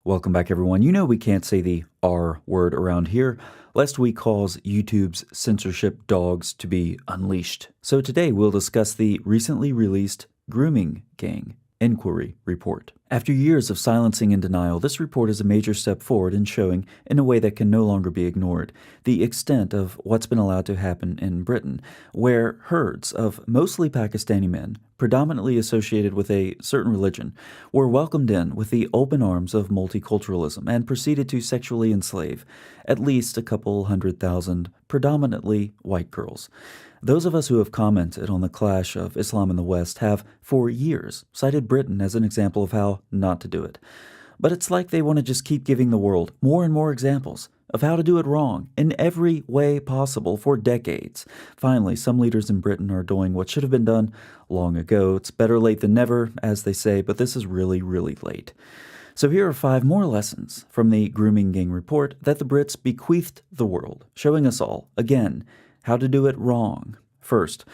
Welcome back, everyone. You know we can't say the R word around here, lest we cause YouTube's censorship dogs to be unleashed. So today we'll discuss the recently released Grooming Gang Inquiry Report. After years of silencing and denial, this report is a major step forward in showing, in a way that can no longer be ignored, the extent of what's been allowed to happen in Britain, where herds of mostly Pakistani men, predominantly associated with a certain religion, were welcomed in with the open arms of multiculturalism and proceeded to sexually enslave at least a couple 100,000 predominantly white girls. Those of us who have commented on the clash of Islam in the West have, for years, cited Britain as an example of how not to do it. But it's like they want to just keep giving the world more and more examples of how to do it wrong in every way possible for decades. Finally, some leaders in Britain are doing what should have been done long ago. It's better late than never, as they say, but this is really, really late. So here are 5 more lessons from the Grooming Gang report that the Brits bequeathed the world, showing us all, again, how to do it wrong. First,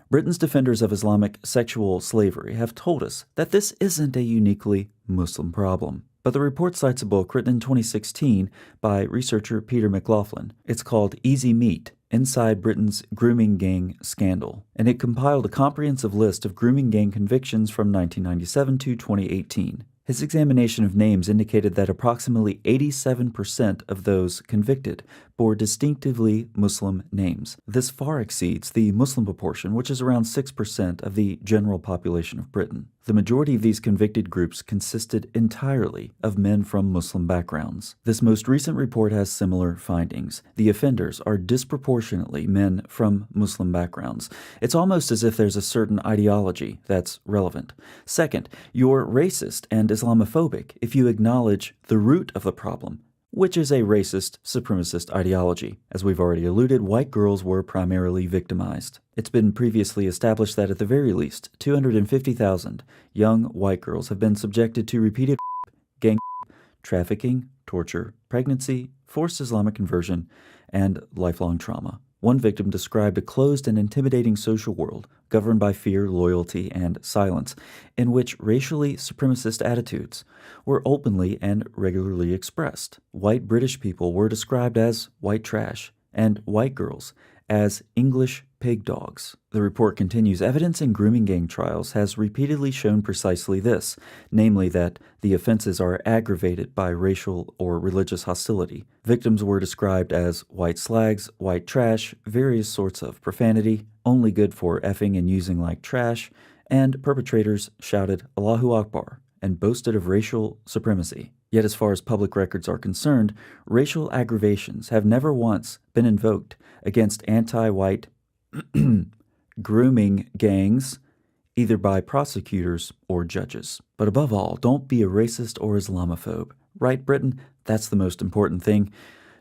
Britain's defenders of Islamic sexual slavery have told us that this isn't a uniquely Muslim problem. But the report cites a book written in 2016 by researcher Peter McLaughlin. It's called Easy Meat: Inside Britain's Grooming Gang Scandal, and it compiled a comprehensive list of grooming gang convictions from 1997 to 2018. His examination of names indicated that approximately 87% of those convicted bore distinctively Muslim names. This far exceeds the Muslim proportion, which is around 6% of the general population of Britain. The majority of these convicted groups consisted entirely of men from Muslim backgrounds. This most recent report has similar findings. The offenders are disproportionately men from Muslim backgrounds. It's almost as if there's a certain ideology that's relevant. Second, you're racist and Islamophobic if you acknowledge the root of the problem, which is a racist, supremacist ideology. As we've already alluded, white girls were primarily victimized. It's been previously established that at the very least, 250,000 young white girls have been subjected to repeated gang trafficking, torture, pregnancy, forced Islamic conversion, and lifelong trauma. One victim described a closed and intimidating social world governed by fear, loyalty, and silence, in which racially supremacist attitudes were openly and regularly expressed. White British people were described as white trash, and white girls as English pig dogs. The report continues, evidence in grooming gang trials has repeatedly shown precisely this, namely that the offenses are aggravated by racial or religious hostility. Victims were described as white slags, white trash, various sorts of profanity, only good for effing and using like trash, and perpetrators shouted Allahu Akbar and boasted of racial supremacy. Yet as far as public records are concerned, racial aggravations have never once been invoked against anti-white grooming gangs, either by prosecutors or judges. But above all, don't be a racist or Islamophobe. Right, Britain? That's the most important thing.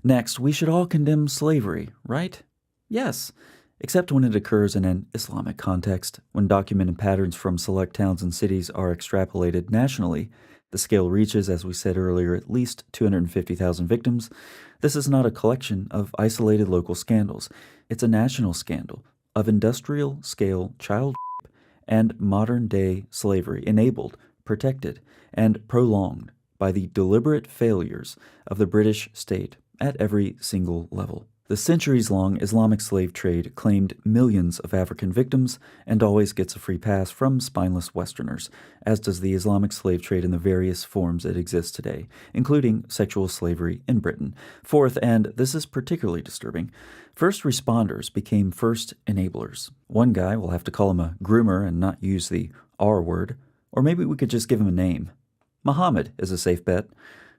Next, we should all condemn slavery, right? Yes, except when it occurs in an Islamic context. When documented patterns from select towns and cities are extrapolated nationally, the scale reaches, as we said earlier, at least 250,000 victims. This is not a collection of isolated local scandals. It's a national scandal of industrial-scale child and modern-day slavery enabled, protected, and prolonged by the deliberate failures of the British state at every single level. The centuries-long Islamic slave trade claimed millions of African victims and always gets a free pass from spineless Westerners, as does the Islamic slave trade in the various forms it exists today, including sexual slavery in Britain. Fourth, and this is particularly disturbing, first responders became first enablers. One guy, we'll have to call him a groomer and not use the R word, or maybe we could just give him a name. Muhammad is a safe bet.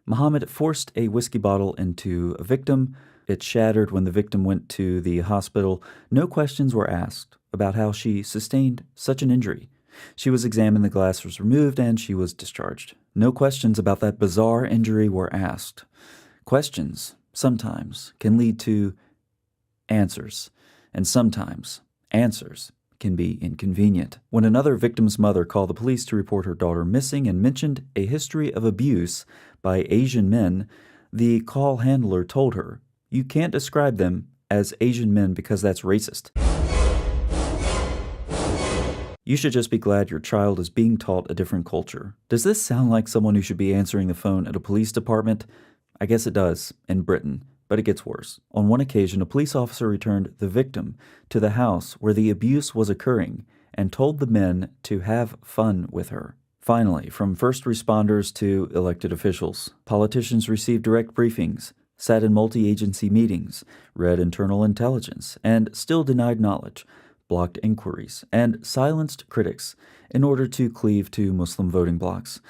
Muhammad forced a whiskey bottle into a victim. It shattered when the victim went to the hospital. No questions were asked about how she sustained such an injury. She was examined, the glass was removed, and she was discharged. No questions about that bizarre injury were asked. Questions, sometimes, can lead to answers, and sometimes answers can be inconvenient. When another victim's mother called the police to report her daughter missing and mentioned a history of abuse by Asian men, the call handler told her, "You can't describe them as Asian men because that's racist. You should just be glad your child is being taught a different culture. Does this sound like someone who should be answering the phone at a police department? I guess it does, in Britain, but it gets worse. On one occasion, a police officer returned the victim to the house where the abuse was occurring and told the men to have fun with her. Finally, from first responders to elected officials, politicians received direct briefings, sat in multi-agency meetings, read internal intelligence, and still denied knowledge, blocked inquiries, and silenced critics in order to cleave to Muslim voting blocs.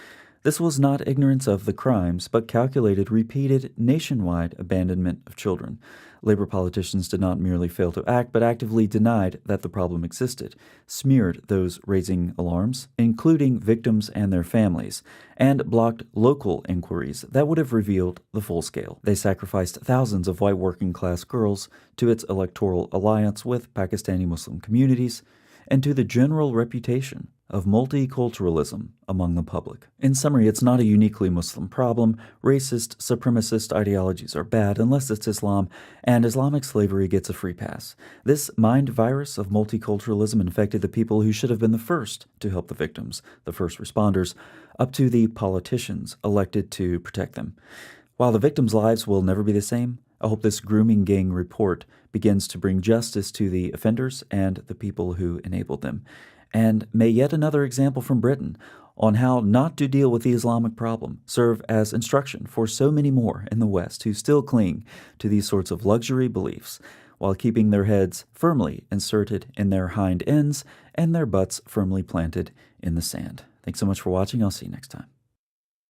This was not ignorance of the crimes, but calculated, repeated, nationwide abandonment of children. Labor politicians did not merely fail to act, but actively denied that the problem existed, smeared those raising alarms, including victims and their families, and blocked local inquiries that would have revealed the full scale. They sacrificed thousands of white working-class girls to its electoral alliance with Pakistani Muslim communities, and to the general reputation of multiculturalism among the public. In summary, it's not a uniquely Muslim problem. Racist, supremacist ideologies are bad unless it's Islam, and Islamic slavery gets a free pass. This mind virus of multiculturalism infected the people who should have been the first to help the victims, the first responders, up to the politicians elected to protect them. While the victims' lives will never be the same, I hope this grooming gang report begins to bring justice to the offenders and the people who enabled them. And may yet another example from Britain on how not to deal with the Islamic problem serve as instruction for so many more in the West who still cling to these sorts of luxury beliefs while keeping their heads firmly inserted in their hind ends and their butts firmly planted in the sand. Thanks so much for watching. I'll see you next time.